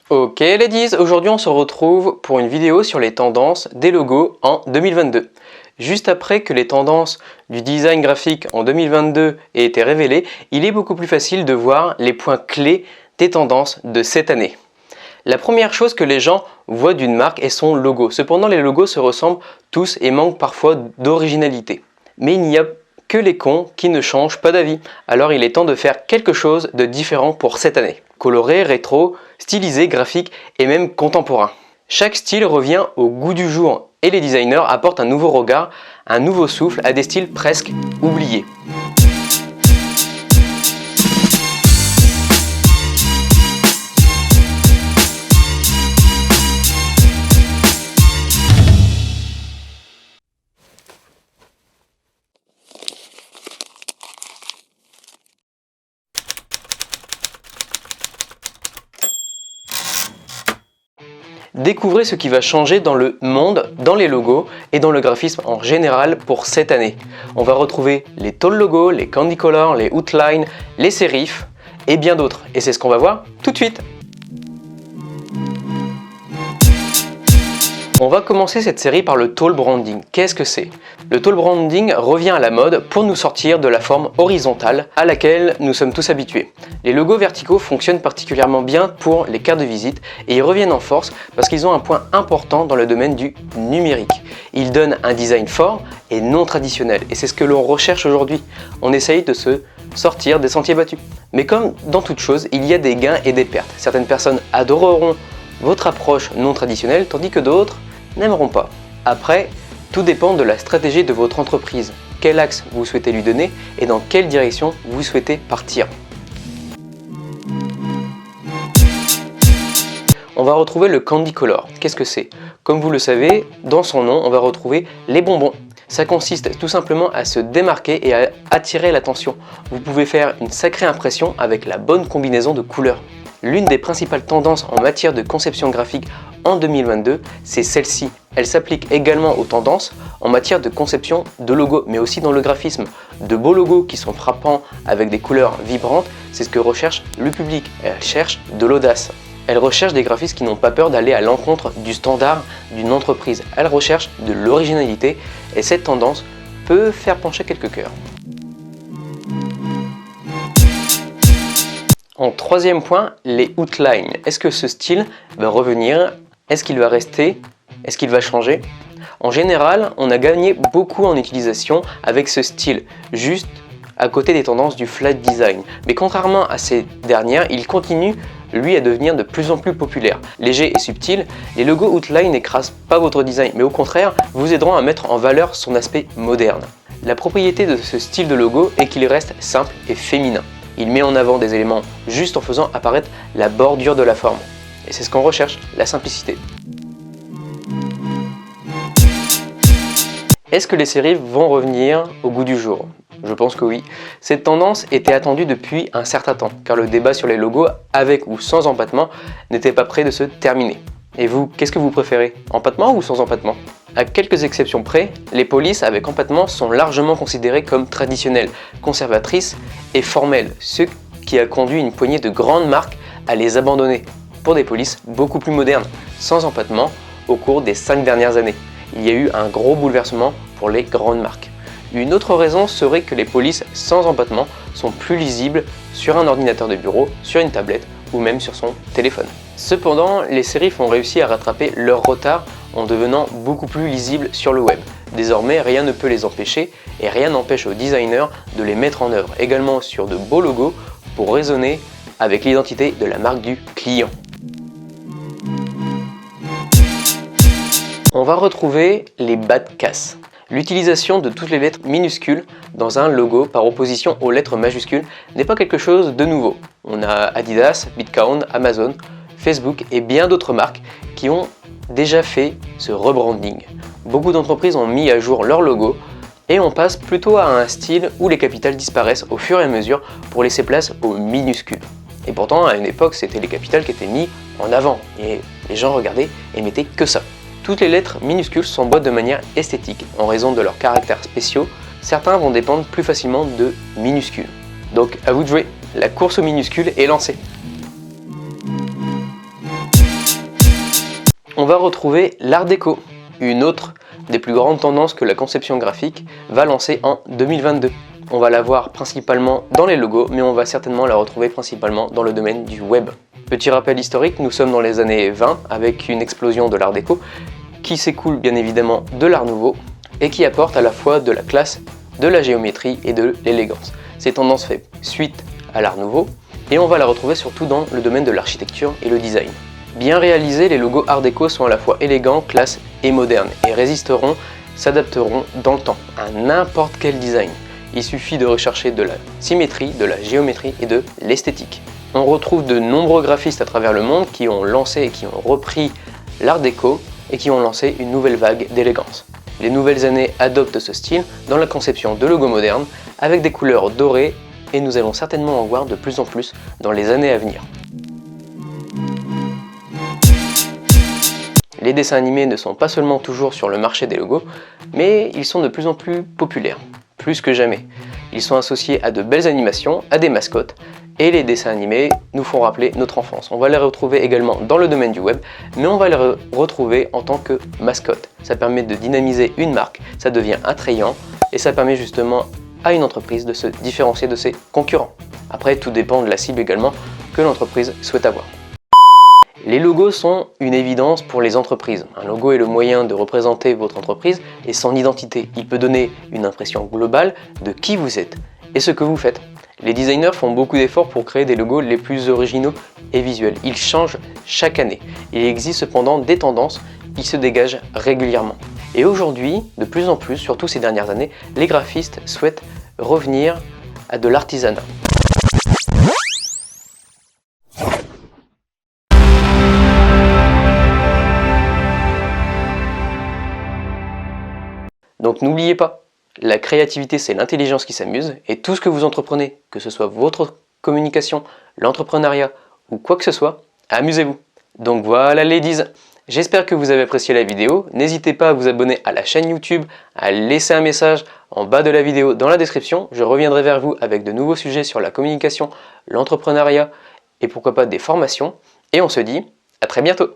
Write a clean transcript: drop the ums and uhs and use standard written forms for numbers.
Ok ladies, aujourd'hui on se retrouve pour une vidéo sur les tendances des logos en 2022. Juste après que les tendances du design graphique en 2022 aient été révélées, il est beaucoup plus facile de voir les points clés des tendances de cette année. La première chose que les gens voient d'une marque est son logo. Cependant, les logos se ressemblent tous et manquent parfois d'originalité. Mais il n'y a que les cons qui ne changent pas d'avis. Alors il est temps de faire quelque chose de différent pour cette année. Coloré, rétro, stylisé, graphique et même contemporain. Chaque style revient au goût du jour et les designers apportent un nouveau regard, un nouveau souffle à des styles presque oubliés. Découvrez ce qui va changer dans le monde, dans les logos et dans le graphisme en général pour cette année. On va retrouver les tall logos, les candy color, les outlines, les serifs et bien d'autres. Et c'est ce qu'on va voir tout de suite. On va commencer cette série par le tall branding. Qu'est-ce que c'est? Le tall branding revient à la mode pour nous sortir de la forme horizontale à laquelle nous sommes tous habitués. Les logos verticaux fonctionnent particulièrement bien pour les cartes de visite et ils reviennent en force parce qu'ils ont un point important dans le domaine du numérique. Ils donnent un design fort et non traditionnel et c'est ce que l'on recherche aujourd'hui. On essaye de se sortir des sentiers battus. Mais comme dans toute chose, il y a des gains et des pertes. Certaines personnes adoreront votre approche non traditionnelle tandis que d'autres n'aimeront pas. Après, tout dépend de la stratégie de votre entreprise. Quel axe vous souhaitez lui donner et dans quelle direction vous souhaitez partir. On va retrouver le candy color. Qu'est-ce que c'est? Comme vous le savez, dans son nom, on va retrouver les bonbons. Ça consiste tout simplement à se démarquer et à attirer l'attention. Vous pouvez faire une sacrée impression avec la bonne combinaison de couleurs. L'une des principales tendances en matière de conception graphique en 2022, c'est celle-ci. Elle s'applique également aux tendances en matière de conception de logos, mais aussi dans le graphisme. De beaux logos qui sont frappants avec des couleurs vibrantes, c'est ce que recherche le public. Elle cherche de l'audace. Elle recherche des graphistes qui n'ont pas peur d'aller à l'encontre du standard d'une entreprise. Elle recherche de l'originalité et cette tendance peut faire pencher quelques cœurs. En troisième point, les outlines. Est-ce que ce style va revenir? Est-ce qu'il va rester? Est-ce qu'il va changer? En général, on a gagné beaucoup en utilisation avec ce style, juste à côté des tendances du flat design. Mais contrairement à ces dernières, il continue lui à devenir de plus en plus populaire. Léger et subtil, les logos outline n'écrasent pas votre design, mais au contraire, vous aideront à mettre en valeur son aspect moderne. La propriété de ce style de logo est qu'il reste simple et féminin. Il met en avant des éléments juste en faisant apparaître la bordure de la forme. Et c'est ce qu'on recherche, la simplicité. Est-ce que les serifs vont revenir au goût du jour? Je pense que oui. Cette tendance était attendue depuis un certain temps, car le débat sur les logos avec ou sans empattement n'était pas près de se terminer. Et vous, qu'est-ce que vous préférez? Empattement ou sans empattement? À quelques exceptions près, les polices avec empattement sont largement considérées comme traditionnelles, conservatrices et formelles, ce qui a conduit une poignée de grandes marques à les abandonner pour des polices beaucoup plus modernes, sans empattement, au cours des 5 dernières années. Il y a eu un gros bouleversement pour les grandes marques. Une autre raison serait que les polices sans empattement sont plus lisibles sur un ordinateur de bureau, sur une tablette ou même sur son téléphone. Cependant, les serifs ont réussi à rattraper leur retard en devenant beaucoup plus lisibles sur le web. Désormais, rien ne peut les empêcher et rien n'empêche aux designers de les mettre en œuvre, également sur de beaux logos pour résonner avec l'identité de la marque du client. On va retrouver les bas de casse. L'utilisation de toutes les lettres minuscules dans un logo par opposition aux lettres majuscules n'est pas quelque chose de nouveau. On a Adidas, Bitcoin, Amazon, Facebook et bien d'autres marques qui ont déjà fait ce rebranding. Beaucoup d'entreprises ont mis à jour leur logo et on passe plutôt à un style où les capitales disparaissent au fur et à mesure pour laisser place aux minuscules. Et pourtant, à une époque, c'était les capitales qui étaient mis en avant et les gens regardaient et mettaient que ça. Toutes les lettres minuscules s'emboîtent de manière esthétique en raison de leurs caractères spéciaux. Certains vont dépendre plus facilement de minuscules. Donc à vous de jouer, la course aux minuscules est lancée. va retrouver l'Art déco, une autre des plus grandes tendances que la conception graphique va lancer en 2022. On va la voir principalement dans les logos, mais on va certainement la retrouver principalement dans le domaine du web. Petit rappel historique, nous sommes dans les années 20 avec une explosion de l'Art déco qui s'écoule bien évidemment de l'Art nouveau et qui apporte à la fois de la classe, de la géométrie et de l'élégance. Ces tendances font suite à l'Art nouveau et on va la retrouver surtout dans le domaine de l'architecture et le design. Bien réalisés, les logos Art déco sont à la fois élégants, classe et modernes et résisteront, s'adapteront dans le temps à n'importe quel design. Il suffit de rechercher de la symétrie, de la géométrie et de l'esthétique. On retrouve de nombreux graphistes à travers le monde qui ont lancé et qui ont repris l'Art déco et qui ont lancé une nouvelle vague d'élégance. Les nouvelles années adoptent ce style dans la conception de logos modernes avec des couleurs dorées et nous allons certainement en voir de plus en plus dans les années à venir. Les dessins animés ne sont pas seulement toujours sur le marché des logos, mais ils sont de plus en plus populaires, plus que jamais. Ils sont associés à de belles animations, à des mascottes, et les dessins animés nous font rappeler notre enfance. On va les retrouver également dans le domaine du web, mais on va les retrouver en tant que mascotte. Ça permet de dynamiser une marque, ça devient attrayant, et ça permet justement à une entreprise de se différencier de ses concurrents. Après, tout dépend de la cible également que l'entreprise souhaite avoir. Les logos sont une évidence pour les entreprises. Un logo est le moyen de représenter votre entreprise et son identité. Il peut donner une impression globale de qui vous êtes et ce que vous faites. Les designers font beaucoup d'efforts pour créer des logos les plus originaux et visuels. Ils changent chaque année. Il existe cependant des tendances qui se dégagent régulièrement. Et aujourd'hui, de plus en plus, surtout ces dernières années, les graphistes souhaitent revenir à de l'artisanat. Donc n'oubliez pas, la créativité c'est l'intelligence qui s'amuse et tout ce que vous entreprenez, que ce soit votre communication, l'entrepreneuriat ou quoi que ce soit, amusez-vous. Donc voilà ladies, j'espère que vous avez apprécié la vidéo, n'hésitez pas à vous abonner à la chaîne YouTube, à laisser un message en bas de la vidéo dans la description, je reviendrai vers vous avec de nouveaux sujets sur la communication, l'entrepreneuriat et pourquoi pas des formations et on se dit à très bientôt.